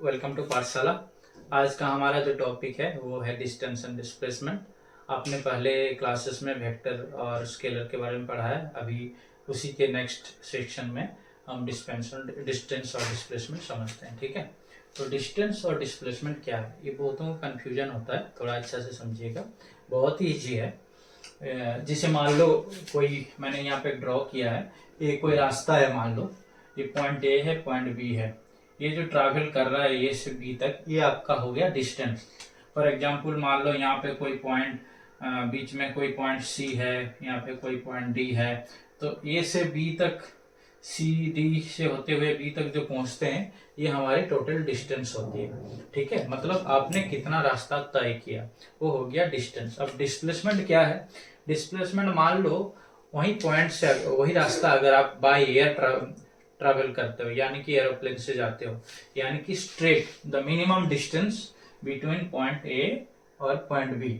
Welcome to पाठशाला। आज का हमारा जो टॉपिक है वो है डिस्टेंस एंड डिस्प्लेसमेंट। आपने पहले क्लासेस में वेक्टर और स्केलर के बारे में पढ़ा है। अभी उसी के नेक्स्ट सेक्शन में हम डिस्टेंस और डिस्प्लेसमेंट समझते हैं। ठीक है, तो डिस्टेंस और डिस्प्लेसमेंट क्या है, ये बहुतों को कन्फ्यूजन होता है, थोड़ा अच्छा से समझिएगा। बहुत ही ईजी है। जिसे मान लो कोई मैंने यहाँ पे ड्रॉ किया है, ये कोई रास्ता है, मान लो ये पॉइंट ए है, पॉइंट बी है। ये जो ट्रैवल कर रहा है ए से बी तक, ये आपका हो गया डिस्टेंस। फॉर एग्जांपल मान लो यहाँ पे कोई पॉइंट बीच में कोई पॉइंट सी है, यहाँ पे कोई पॉइंट डी है, तो ए से बी तक, सी डी से होते हुए बी तक जो पहुंचते हैं, ये हमारी टोटल डिस्टेंस होती है। ठीक है, मतलब आपने कितना रास्ता तय किया, वो हो गया डिस्टेंस। अब डिस्प्लेसमेंट क्या है? डिस्प्लेसमेंट मान लो वही पॉइंट से वही रास्ता अगर आप बाय एयर ट्रैवल करते हो, यानी कि एरोप्लेन से जाते हो, यानी कि straight the minimum distance between point A और पॉइंट बी,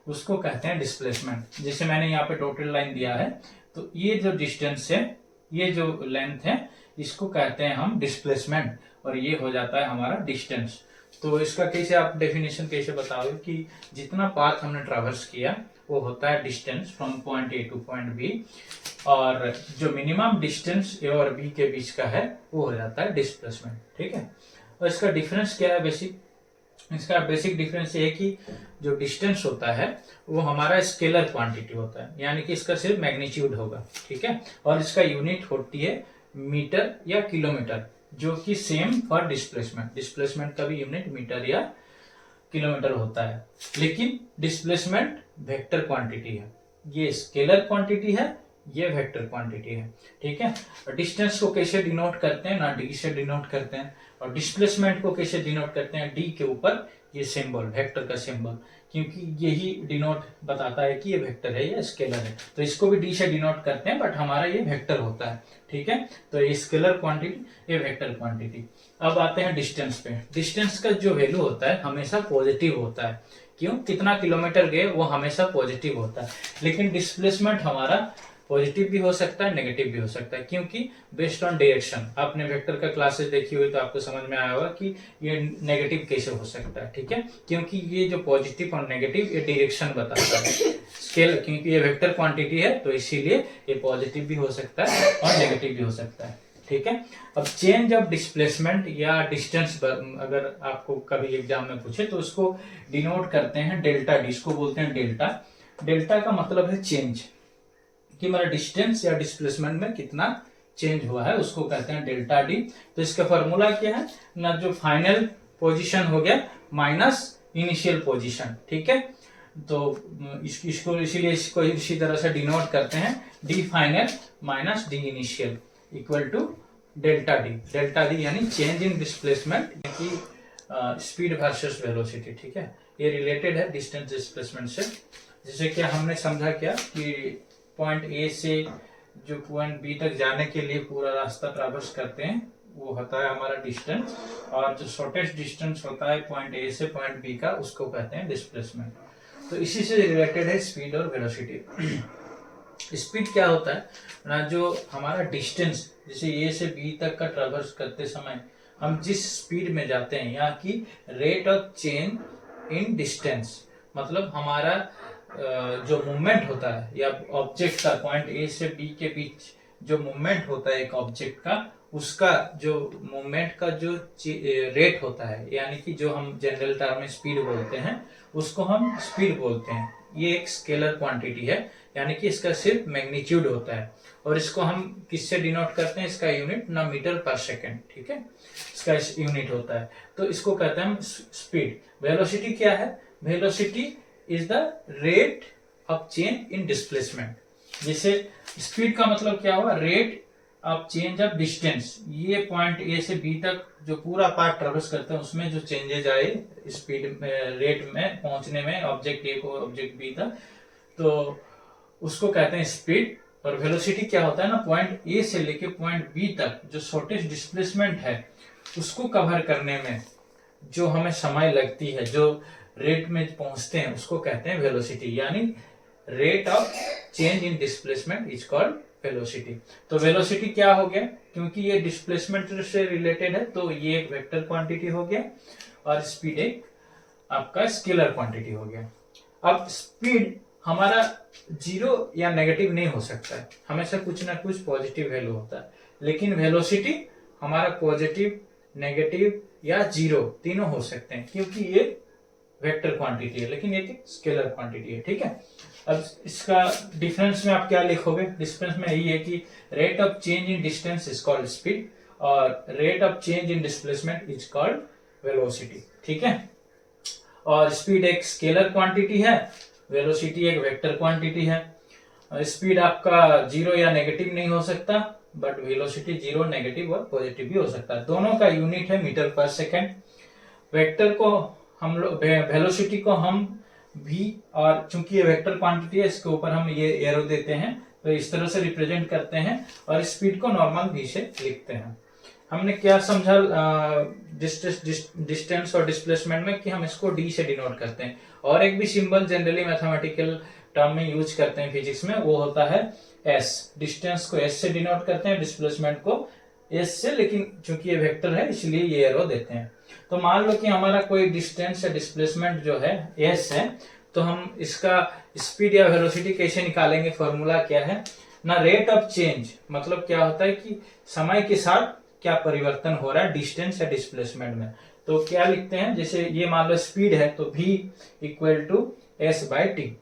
उसको कहते हैं डिस्प्लेसमेंट। जैसे मैंने यहाँ पे टोटल लाइन दिया है, तो ये जो डिस्टेंस है, ये जो लेंथ है, इसको कहते हैं हम डिस्प्लेसमेंट, और ये हो जाता है हमारा डिस्टेंस। तो इसका कैसे आप डेफिनेशन कैसे बताओगे कि जितना पाथ हमने ट्रैवर्स किया वो होता है distance from point A to point B, और जो मिनिमम डिस्टेंस ए और बी के बीच का है वो हो जाता है डिस्प्लेसमेंट। ठीक है, और इसका डिफरेंस क्या है? इसका बेसिक डिफरेंस ये है कि जो डिस्टेंस होता है वो हमारा स्केलर क्वांटिटी होता है, यानी कि इसका सिर्फ मैग्नीट्यूड होगा। ठीक है, और इसका यूनिट होती है मीटर या किलोमीटर, जो कि सेम फॉर डिस्प्लेसमेंट। डिस्प्लेसमेंट का भी यूनिट मीटर या किलोमीटर होता है, लेकिन डिस्प्लेसमेंट वेक्टर क्वांटिटी है, ये स्केलर क्वांटिटी है, ये वेक्टर क्वांटिटी है। ठीक है, और डिस्टेंस को कैसे डिनोट करते हैं ना, डी से डिनोट करते हैं, और डिस्प्लेसमेंट को कैसे डिनोट करते हैं, डी के ऊपर ये सिंबल, वेक्टर का सिंबल, क्योंकि यही डिनोट बताता है कि ये वेक्टर है या स्केलर है। तो इसको भी डी से डिनोट करते हैं, बट हमारा ये वेक्टर होता है। ठीक है, तो ये स्केलर क्वांटिटी, ये वेक्टर क्वांटिटी। अब आते हैं डिस्टेंस पे। डिस्टेंस का जो वैल्यू होता है हमेशा पॉजिटिव होता है। क्यों? कितना किलोमीटर गए वो हमेशा पॉजिटिव होता है। लेकिन डिस्प्लेसमेंट हमारा पॉजिटिव भी हो सकता है, नेगेटिव भी हो सकता है, क्योंकि बेस्ड ऑन डायरेक्शन। आपने वेक्टर का क्लासेस देखी हुई तो आपको समझ में आया होगा कि ये नेगेटिव कैसे हो सकता है। ठीक है, क्योंकि ये जो पॉजिटिव और नेगेटिव ये डायरेक्शन बताता है स्केल, क्योंकि ये वेक्टर क्वांटिटी है तो इसीलिए ये पॉजिटिव भी हो सकता है और नेगेटिव भी हो सकता है। ठीक है, अब चेंज ऑफ डिस्प्लेसमेंट या डिस्टेंस अगर आपको कभी एग्जाम में पूछे तो उसको डिनोट करते हैं डेल्टा डी, इसको बोलते हैं डेल्टा। डेल्टा का मतलब है चेंज, कि हमारा डिस्टेंस या डिस्प्लेसमेंट में कितना चेंज हुआ है, उसको कहते हैं डेल्टा डी। तो इसका फॉर्मूला क्या है ना, जो फाइनल पोजीशन हो गया माइनस इनिशियल पोजीशन। ठीक है, तो इसको इसीलिए इसको इसी तरह से डिनोट करते हैं, D final minus D initial equal to delta D. Delta D यानी चेंज इन डिस्प्लेसमेंट की स्पीड वर्सेस वेलोसिटी। ठीक है, ये रिलेटेड है डिस्टेंस डिस्प्लेसमेंट से। जैसे कि हमने समझा क्या कि पॉइंट ए से जो पॉइंट बी तक जाने के लिए पूरा रास्ता ट्रैवर्स करते हैं वो होता है हमारा डिस्टेंस, और जो शॉर्टेस्ट डिस्टेंस होता है पॉइंट ए से पॉइंट बी का, उसको कहते हैं डिस्प्लेसमेंट। तो इसी से रिलेटेड है स्पीड और वेलोसिटी। स्पीड क्या होता है ना, जो हमारा डिस्टेंस, जैसे ए से बी तक का ट्रैवर्स करते समय हम जिस स्पीड में जाते हैं, यहाँ की rate of change in distance, मतलब हमारा जो मूवमेंट होता है या ऑब्जेक्ट का पॉइंट ए से बी के बीच जो मूवमेंट होता है एक ऑब्जेक्ट का, उसका जो मूवमेंट का जो रेट होता है, यानी कि जो हम जनरल टर्म में स्पीड बोलते हैं, उसको हम स्पीड बोलते हैं। ये एक स्केलर क्वांटिटी है, यानी कि इसका सिर्फ मैग्नीट्यूड होता है, और इसको हम किससे डिनोट करते हैं? इसका यूनिट ना मीटर पर सेकेंड। ठीक है, इसका यूनिट होता है, तो इसको कहते हैं हम स्पीड। वेलोसिटी क्या है? Velocity is the rate of change in displacement. जैसे स्पीड का मतलब क्या हुआ? Rate of change of distance. ये पॉइंट ए से बी तक जो पूरा पार्ट ट्रैवर्स करते हैं उसमें जो चेंजेज आए स्पीड में, रेट में पहुंचने में ऑब्जेक्ट ए को ऑब्जेक्ट बी तक, तो उसको कहते हैं स्पीड। और वेलोसिटी क्या होता है ना, पॉइंट ए से लेके पॉइंट बी तक जो शॉर्टेस्ट डिस्प्लेसमेंट है उसको कवर करने में जो हमें समय लगती है, जो रेट में पहुंचते हैं, उसको कहते हैं वेलोसिटी। यानी rate of change in displacement is called velocity. तो वेलोसिटी क्या हो गया, क्योंकि ये डिस्प्लेसमेंट से रिलेटेड है तो ये एक वेक्टर क्वांटिटी हो गया और स्पीड एक आपका स्केलर क्वांटिटी हो गया। अब स्पीड हमारा जीरो या नेगेटिव नहीं हो सकता है, हमेशा कुछ ना कुछ पॉजिटिव वैल्यू होता है, लेकिन वेलोसिटी हमारा पॉजिटिव, नेगेटिव या जीरो तीनों हो सकते हैं, क्योंकि ये वेक्टर क्वांटिटी है लेकिन ये स्केलर क्वांटिटी है। ठीक है, अब इसका डिफरेंस में आप क्या लिखोगे, डिफरेंस में यही है कि rate of change in distance is called speed और rate of change in displacement is called velocity. ठीक है, और स्पीड एक स्केलर क्वांटिटी है, वेलोसिटी एक वेक्टर क्वांटिटी है। स्पीड आपका जीरो या नेगेटिव नहीं हो सकता, बट वेलोसिटी जीरो, नेगेटिव और पॉजिटिव भी हो सकता है। दोनों का यूनिट है मीटर पर सेकेंड। वेक्टर को हम लोग, वेलोसिटी को हम v, और चूंकि ये वेक्टर क्वांटिटी है इसके ऊपर हम ये एरो देते हैं तो इस तरह से रिप्रेजेंट करते हैं, और स्पीड को नॉर्मल v से लिखते हैं। हमने क्या समझा डिस्टेंस और डिस्प्लेसमेंट में, कि हम इसको d से डिनोट करते हैं, और एक भी सिंबल जनरली मैथमेटिकल टर्म में यूज करते हैं फिजिक्स में, वो होता है s। डिस्टेंस को s से डिनोट करते हैं, डिस्प्लेसमेंट को s से, लेकिन चूंकि ये वेक्टर है इसलिए ये एरो देते हैं। तो मान लो कि हमारा कोई डिस्टेंस या डिस्प्लेसमेंट जो है s है, तो हम इसका स्पीड या वेलोसिटी कैसे निकालेंगे, फॉर्मूला क्या है ना, रेट ऑफ चेंज, मतलब क्या होता है कि समय के साथ क्या परिवर्तन हो रहा है डिस्टेंस या डिस्प्लेसमेंट में। तो क्या लिखते हैं, जैसे ये मान लो स्पीड है तो v equal to s by t.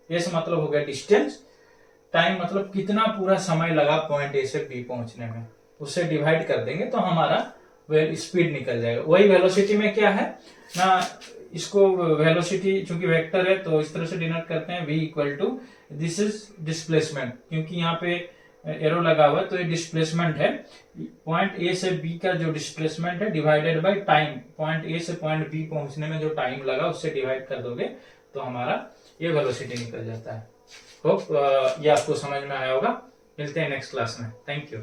S मतलब हो गया डिस्टेंस, टाइम मतलब कितना पूरा समय लगा पॉइंट ए से बी पहुंचने में, उससे डिवाइड कर देंगे तो हमारा स्पीड निकल जाएगा। वही वेलोसिटी में क्या है ना, इसको वेलोसिटी चूंकि वेक्टर है तो इस तरह से डिनोट करते हैं v equal to, this is displacement, क्योंकि यहाँ पे एरो लगा हुआ है तो ये डिस्प्लेसमेंट है, पॉइंट ए से बी का जो डिस्प्लेसमेंट है divided by time, point A से पॉइंट बी पहुंचने में जो टाइम लगा उससे डिवाइड कर दोगे तो हमारा ये वेलोसिटी निकल जाता है। होप ये आपको समझ में आया होगा। मिलते हैं नेक्स्ट क्लास में। Thank you.